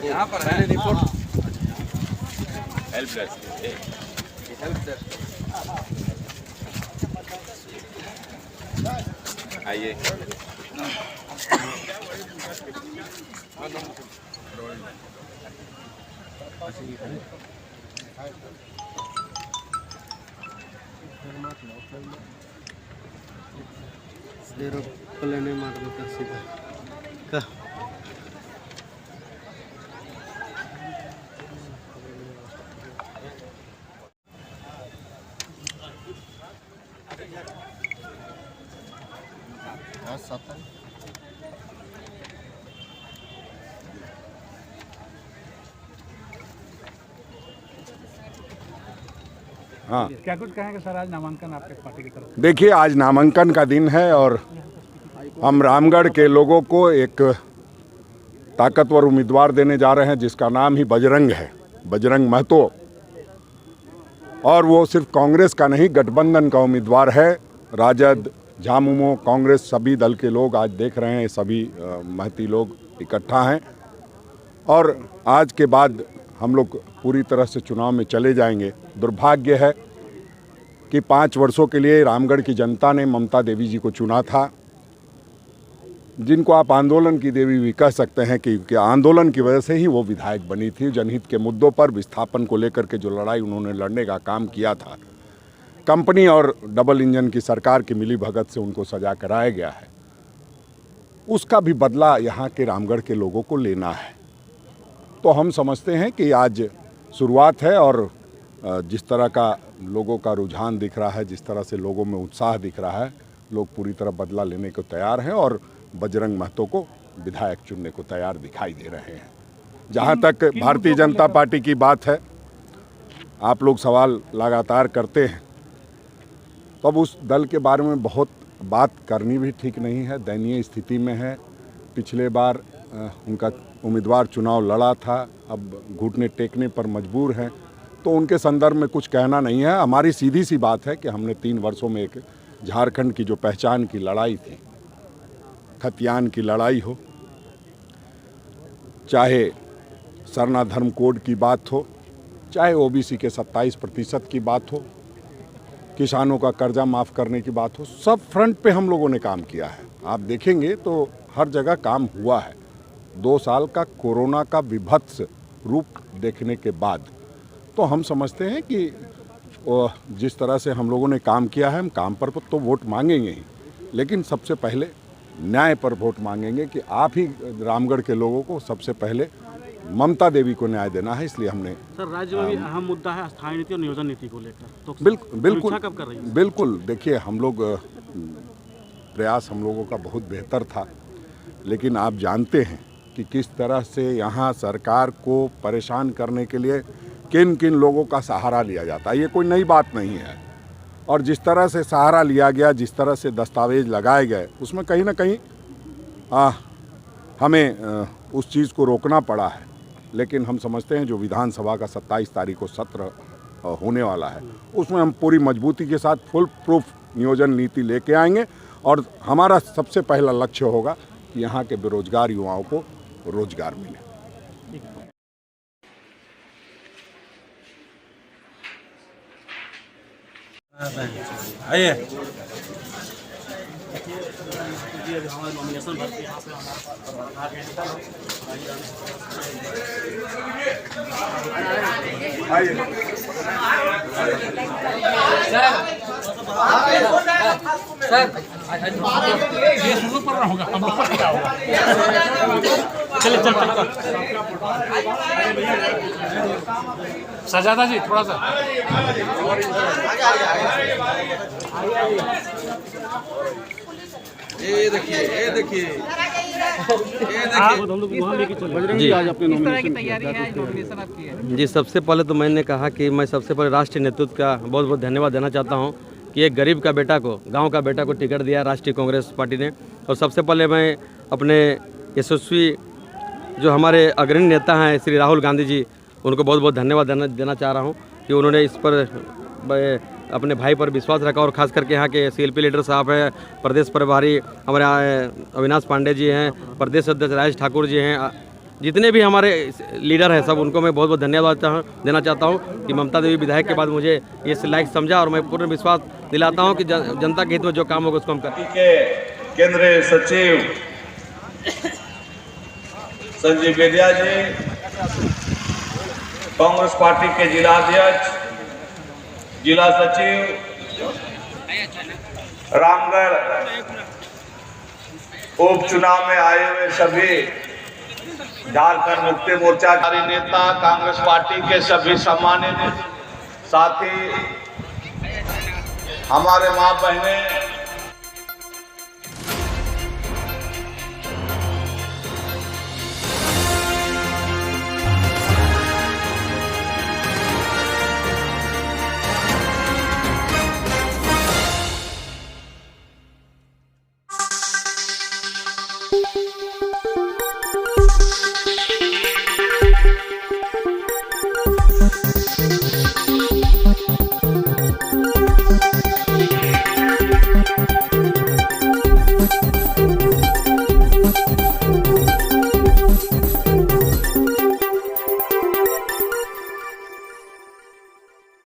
यहाँ पर है रिपोर्ट हेल्प डेस्क आइए। प्लेने मारने का सीधा का हाँ, क्या कुछ कहेंगे सर? आज नामांकन आपके पार्टी की तरफ से। देखिए आज नामांकन का दिन है और हम रामगढ़ के लोगों को एक ताकतवर उम्मीदवार देने जा रहे हैं जिसका नाम ही बजरंग है, बजरंग महतो। और वो सिर्फ कांग्रेस का नहीं, गठबंधन का उम्मीदवार है। राजद, झामुमो, कांग्रेस सभी दल के लोग आज देख रहे हैं, सभी महती लोग इकट्ठा हैं। और आज के बाद हम लोग पूरी तरह से चुनाव में चले जाएंगे। दुर्भाग्य है कि 5 वर्षों के लिए रामगढ़ की जनता ने ममता देवी जी को चुना था, जिनको आप आंदोलन की देवी भी कह सकते हैं कि आंदोलन की वजह से ही वो विधायक बनी थी। जनहित के मुद्दों पर विस्थापन को लेकर के जो लड़ाई उन्होंने लड़ने का काम किया था, कंपनी और डबल इंजन की सरकार की मिलीभगत से उनको सजा कराया गया है, उसका भी बदला यहाँ के रामगढ़ के लोगों को लेना है। तो हम समझते हैं कि आज शुरुआत है और जिस तरह का लोगों का रुझान दिख रहा है, जिस तरह से लोगों में उत्साह दिख रहा है, लोग पूरी तरह बदला लेने को तैयार हैं और बजरंग महतो को विधायक चुनने को तैयार दिखाई दे रहे हैं। जहां तक भारतीय जनता पार्टी की बात है, आप लोग सवाल लगातार करते हैं, तो अब उस दल के बारे में बहुत बात करनी भी ठीक नहीं है। दयनीय स्थिति में है। पिछले बार उनका उम्मीदवार चुनाव लड़ा था, अब घुटने टेकने पर मजबूर हैं, तो उनके संदर्भ में कुछ कहना नहीं है। हमारी सीधी सी बात है कि हमने 3 वर्षों में एक झारखंड की जो पहचान की लड़ाई थी, खतियान की लड़ाई हो, चाहे सरना धर्म कोड की बात हो, चाहे ओबीसी के 27% की बात हो, किसानों का कर्जा माफ़ करने की बात हो, सब फ्रंट पे हम लोगों ने काम किया है। आप देखेंगे तो हर जगह काम हुआ है। 2 साल का कोरोना का विभत्स रूप देखने के बाद तो हम समझते हैं कि जिस तरह से हम लोगों ने काम किया है, हम काम पर तो वोट मांगेंगे ही, लेकिन सबसे पहले न्याय पर वोट मांगेंगे कि आप ही रामगढ़ के लोगों को सबसे पहले ममता देवी को न्याय देना है। इसलिए हमने सर राज्य में भी अहम मुद्दा है स्थायी नीति और नियोजन नीति को लेकर, तो बिल्कुल कब कर रही है? बिल्कुल, देखिए हम लोग प्रयास हम लोगों का बहुत बेहतर था, लेकिन आप जानते हैं कि किस तरह से यहाँ सरकार को परेशान करने के लिए किन किन लोगों का सहारा लिया जाता है। ये कोई नई बात नहीं है। और जिस तरह से सहारा लिया गया, जिस तरह से दस्तावेज लगाए गए, उसमें कहीं ना कहीं हमें उस चीज़ को रोकना पड़ा है। लेकिन हम समझते हैं जो विधानसभा का 27 तारीख को सत्र होने वाला है, उसमें हम पूरी मजबूती के साथ फुल प्रूफ नियोजन नीति लेके आएंगे और हमारा सबसे पहला लक्ष्य होगा कि यहाँ के बेरोजगार युवाओं को रोजगार मिले। आइए हमारे नॉमिनेशन भर के यहाँ पे ये शुरू पर होगा, हम लोग को क्या होगा? चले चल सजादा जी थोड़ा सा ये देखिए ये देखिए हम लोग वहाँ लेके चले बजरंगी आज अपने नॉमिनेशन तैयारी है, नॉमिनेशन आपकी है। जी, सबसे पहले तो मैंने कहा कि मैं सबसे पहले राष्ट्रीय नेतृत्व का बहुत बहुत धन्यवाद देना चाहता हूं कि एक गरीब का बेटा को, गांव का बेटा को टिकट दिया राष्ट्रीय कांग्रेस पार्टी ने। और सबसे पहले मैं अपने यशस्वी जो हमारे अग्रणी नेता हैं श्री राहुल गांधी जी, उनको बहुत बहुत धन्यवाद देना चाह रहा हूं कि उन्होंने इस पर अपने भाई पर विश्वास रखा। और ख़ास करके यहाँ के CLP लीडर साहब हैं, प्रदेश प्रभारी हमारे अविनाश पांडे जी हैं, प्रदेश अध्यक्ष राजेश ठाकुर जी हैं, जितने भी हमारे लीडर हैं सब उनको मैं बहुत बहुत धन्यवाद देना चाहता हूं कि ममता देवी विधायक के बाद मुझे इस लायक समझा। और मैं पूर्ण विश्वास दिलाता हूं कि जनता के हित में जो काम होगा उसको हम करें। केंद्रीय सचिव संजीव बेदिया जी, कांग्रेस पार्टी के जिला अध्यक्ष, जिला सचिव, रामगढ़ उपचुनाव में आए हुए सभी झारखंड मुक्ति मोर्चा नेता, कांग्रेस पार्टी के सभी सम्मानित साथी, हमारे मां बहनें,